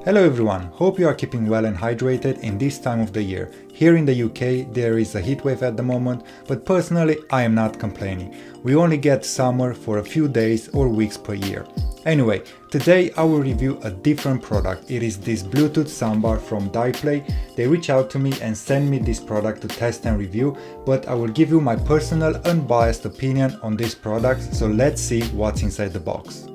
Hello everyone, hope you are keeping well and hydrated in this time of the year. Here in the UK there is a heatwave at the moment, but personally I am not complaining. We only get summer for a few days or weeks per year. Anyway, today I will review a different product. It is this Bluetooth soundbar from Dyplay. They reach out to me and send me this product to test and review, but I will give you my personal unbiased opinion on this product, so let's see what's inside the box.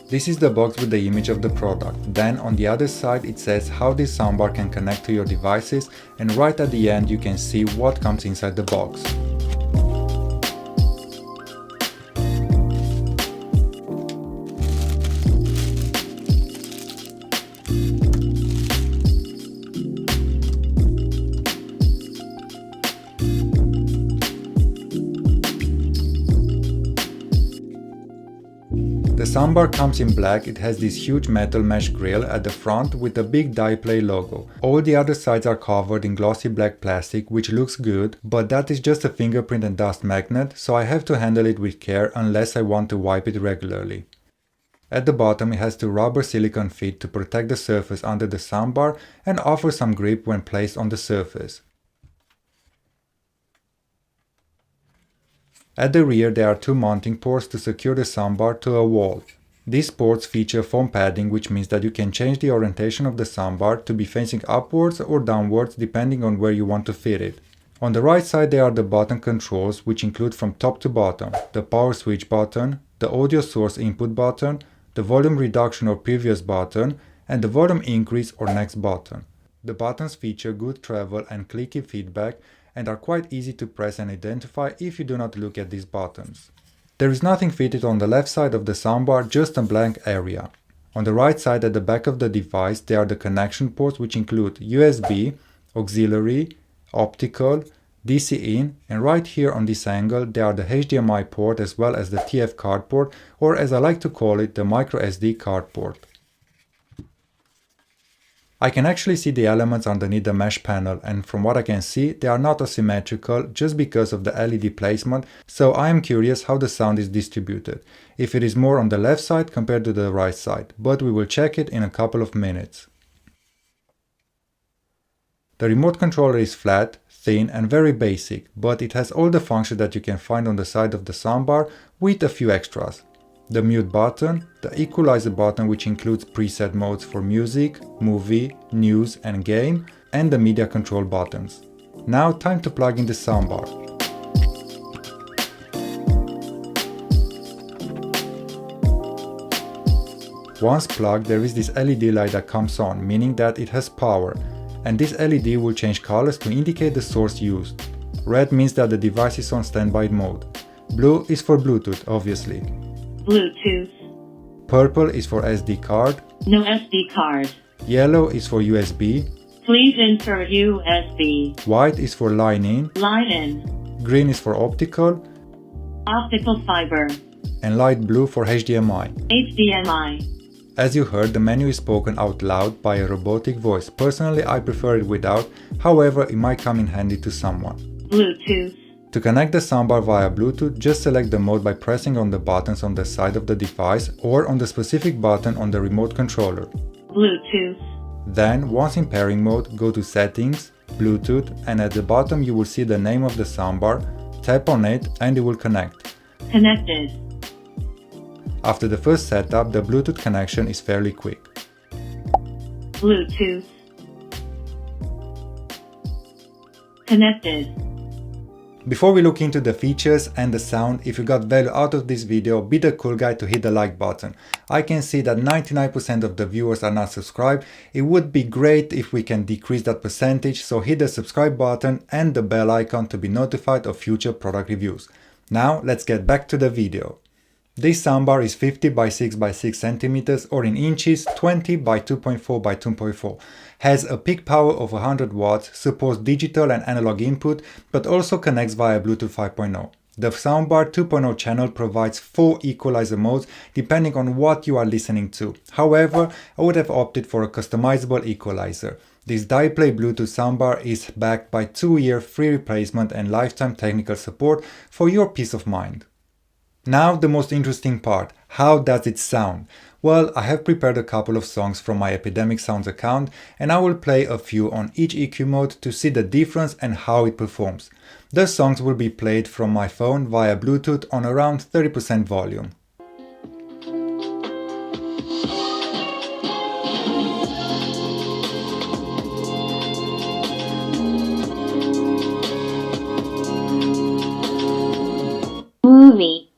This is the box with the image of the product. Then on the other side it says how this soundbar can connect to your devices, and right at the end you can see what comes inside the box. The soundbar comes in black. It has this huge metal mesh grille at the front with a big Dyplay logo. All the other sides are covered in glossy black plastic, which looks good, but that is just a fingerprint and dust magnet, so I have to handle it with care unless I want to wipe it regularly. At the bottom it has two rubber silicone feet to protect the surface under the soundbar and offer some grip when placed on the surface. At the rear there are two mounting ports to secure the soundbar to a wall. These ports feature foam padding, which means that you can change the orientation of the soundbar to be facing upwards or downwards depending on where you want to fit it. On the right side there are the button controls, which include from top to bottom the power switch button, the audio source input button, the volume reduction or previous button, and the volume increase or next button. The buttons feature good travel and clicky feedback and are quite easy to press and identify if you do not look at these buttons. There is nothing fitted on the left side of the soundbar, just a blank area. On the right side at the back of the device there are the connection ports, which include USB, auxiliary, optical, DC in, and right here on this angle there are the HDMI port as well as the TF card port, or as I like to call it, the micro SD card port. I can actually see the elements underneath the mesh panel, and from what I can see they are not asymmetrical just because of the LED placement, so I am curious how the sound is distributed, if it is more on the left side compared to the right side, but we will check it in a couple of minutes. The remote controller is flat, thin and very basic, but it has all the functions that you can find on the side of the soundbar with a few extras. The mute button, the equalizer button, which includes preset modes for music, movie, news and game, and the media control buttons. Now time to plug in the soundbar. Once plugged there is this LED light that comes on, meaning that it has power, and this LED will change colors to indicate the source used. Red means that the device is on standby mode. Blue is for Bluetooth, obviously. Bluetooth. Purple is for SD card. No SD card. Yellow is for USB. Please insert USB. White is for line in. Line in. Green is for optical. Optical fiber. And light blue for HDMI. HDMI. As you heard, the menu is spoken out loud by a robotic voice. Personally, I prefer it without, however, it might come in handy to someone. Bluetooth. To connect the soundbar via Bluetooth, just select the mode by pressing on the buttons on the side of the device or on the specific button on the remote controller. Bluetooth. Then, once in pairing mode, go to Settings, Bluetooth, and at the bottom you will see the name of the soundbar. Tap on it and it will connect. Connected. After the first setup, the Bluetooth connection is fairly quick. Bluetooth. Connected. Before we look into the features and the sound, if you got value out of this video, be the cool guy to hit the like button. I can see that 99% of the viewers are not subscribed. It would be great if we can decrease that percentage, so hit the subscribe button and the bell icon to be notified of future product reviews. Now let's get back to the video. This soundbar is 50 by 6 by 6 centimeters, or in inches 20 by 2.4 by 2.4. Has a peak power of 100 watts, supports digital and analog input, but also connects via Bluetooth 5.0. The Soundbar 2.0 channel provides 4 equalizer modes depending on what you are listening to. However, I would have opted for a customizable equalizer. This Dyplay Bluetooth soundbar is backed by 2-year free replacement and lifetime technical support for your peace of mind. Now the most interesting part, how does it sound? Well, I have prepared a couple of songs from my Epidemic Sounds account and I will play a few on each EQ mode to see the difference and how it performs. The songs will be played from my phone via Bluetooth on around 30% volume. Movie.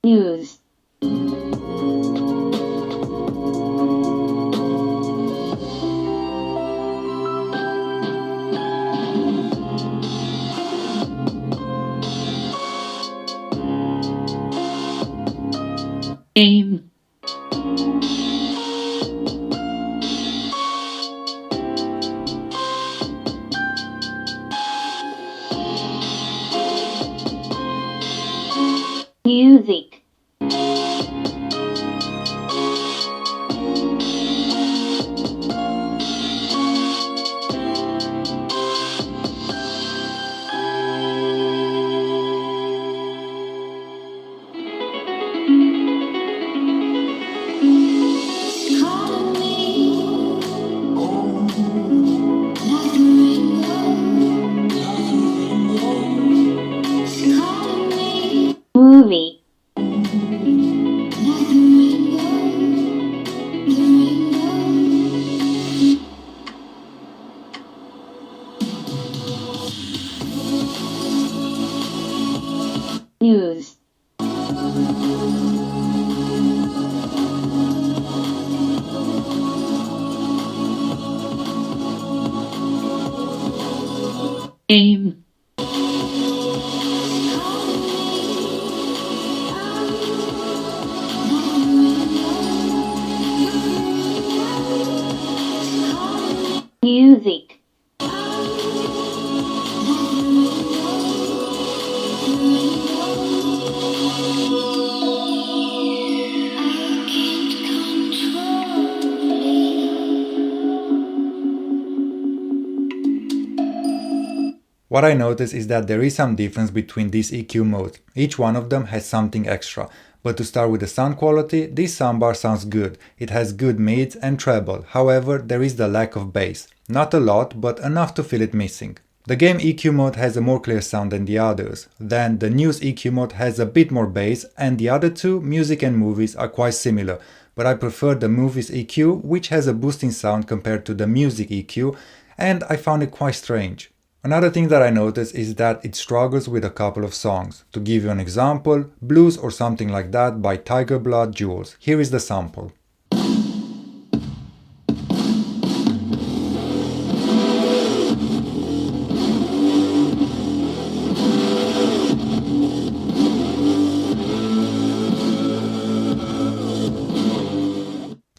News. Game. Music. Movie. News. Game. Music. What I notice is that there is some difference between these EQ modes. Each one of them has something extra. But to start with the sound quality, this soundbar sounds good. It has good mids and treble, however there is the lack of bass. Not a lot, but enough to feel it missing. The game EQ mode has a more clear sound than the others. Then the news EQ mode has a bit more bass, and the other two, music and movies, are quite similar. But I prefer the movies EQ, which has a boosting sound compared to the music EQ, and I found it quite strange. Another thing that I noticed is that it struggles with a couple of songs. To give you an example, Blues or something like that by Tiger Blood Jules. Here is the sample.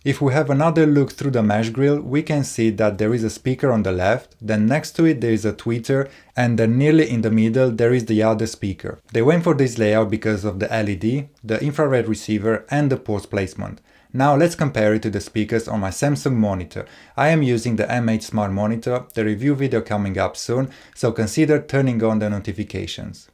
If we have another look through the mesh grill, we can see that there is a speaker on the left, then next to it there is a tweeter, and then nearly in the middle there is the other speaker. They went for this layout because of the LED, the infrared receiver and the port placement. Now let's compare it to the speakers on my Samsung monitor. I am using the M8 Smart Monitor, the review video coming up soon, so consider turning on the notifications.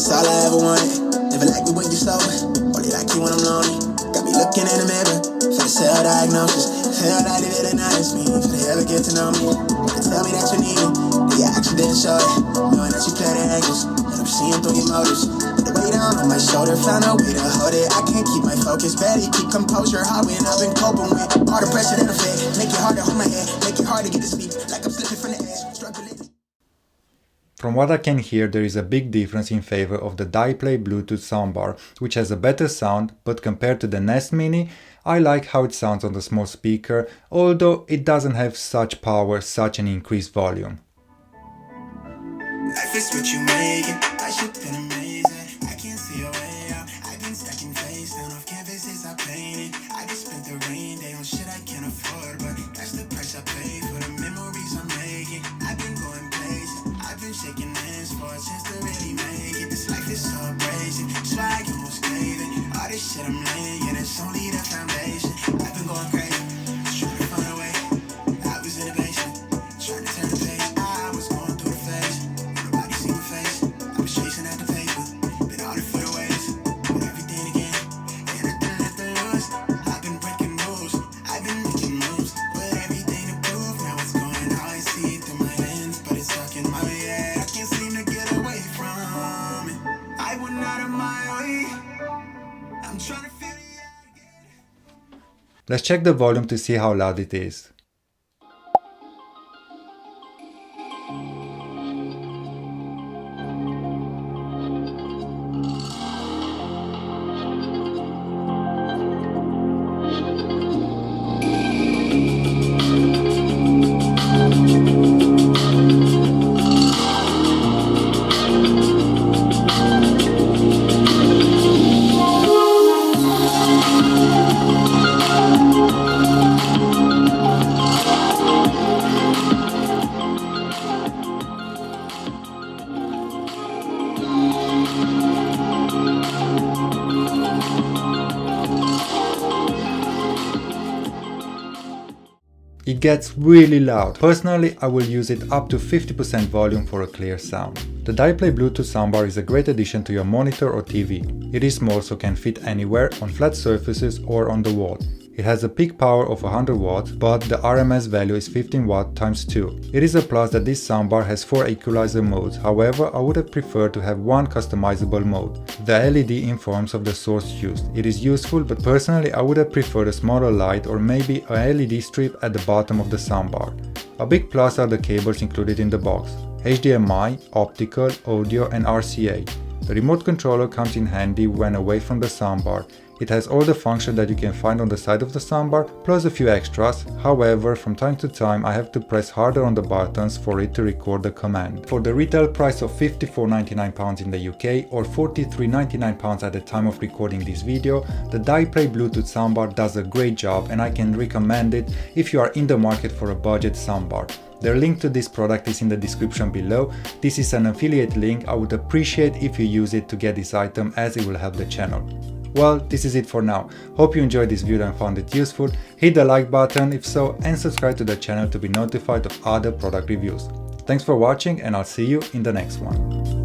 That's all I ever wanted. Never like me when you sober, only like you when I'm lonely. Got me looking in the mirror, for the self-diagnosis. Feel like they didn't notice me, for they ever get to know me. They tell me that you need it, the action didn't show it. Knowing that you play the angles, and I'm seeing through your motives. The weight down on my shoulder, found a way to hold it. I can't keep my focus, barely keep composure. How when I've been coping with all the pressure that I feel. Make it hard to hold my head, make it hard to get to sleep. Like I'm slipping from the edge, struggling. From what I can hear, there is a big difference in favor of the Dyplay Bluetooth soundbar, which has a better sound, but compared to the Nest Mini, I like how it sounds on the small speaker, although it doesn't have such power, such an increased volume. Life is what you make it. I should been amazing. I can't see a way out. I've been stacking face down off canvases I painted. I just spent the rain day on shit I can't afford, but that's the price I pay for the memories I'm making. I've been going places. I've been shaking hands for a chance to really make it. This life is so abrasive. Swag almost gave it. All this shit I'm laying, it's only the foundation. I've been going crazy. Trying to find a way. I was in the basement. Trying to turn the page. I was going through the phase. Nobody see my face. I was chasing at the paper. Been all the for the ways. But everything again. And nothing left to lose. I've been breaking rules. I've been making moves. Put everything to prove. Now it's going how I see it through my lens. But it's stuck in my head. I can't seem to get away from it. I went out of my way. I'm trying to feel the air again. Let's check the volume to see how loud it is. It gets really loud. Personally, I will use it up to 50% volume for a clear sound. The Dyplay Bluetooth soundbar is a great addition to your monitor or TV. It is small so can fit anywhere, on flat surfaces or on the wall. It has a peak power of 100 watts, but the RMS value is 15 watt times 2. It is a plus that this soundbar has 4 equalizer modes, however I would have preferred to have one customizable mode. The LED informs of the source used. It is useful, but personally I would have preferred a smaller light or maybe a LED strip at the bottom of the soundbar. A big plus are the cables included in the box: HDMI, optical, audio and RCA. The remote controller comes in handy when away from the soundbar. It has all the functions that you can find on the side of the soundbar, plus a few extras. However, from time to time I have to press harder on the buttons for it to record the command. For the retail price of £54.99 in the UK or £43.99 at the time of recording this video, the Dyplay Bluetooth soundbar does a great job and I can recommend it if you are in the market for a budget soundbar. The link to this product is in the description below. This is an affiliate link. I would appreciate if you use it to get this item as it will help the channel. Well, this is it for now. Hope you enjoyed this video and found it useful. Hit the like button if so and subscribe to the channel to be notified of other product reviews. Thanks for watching and I'll see you in the next one.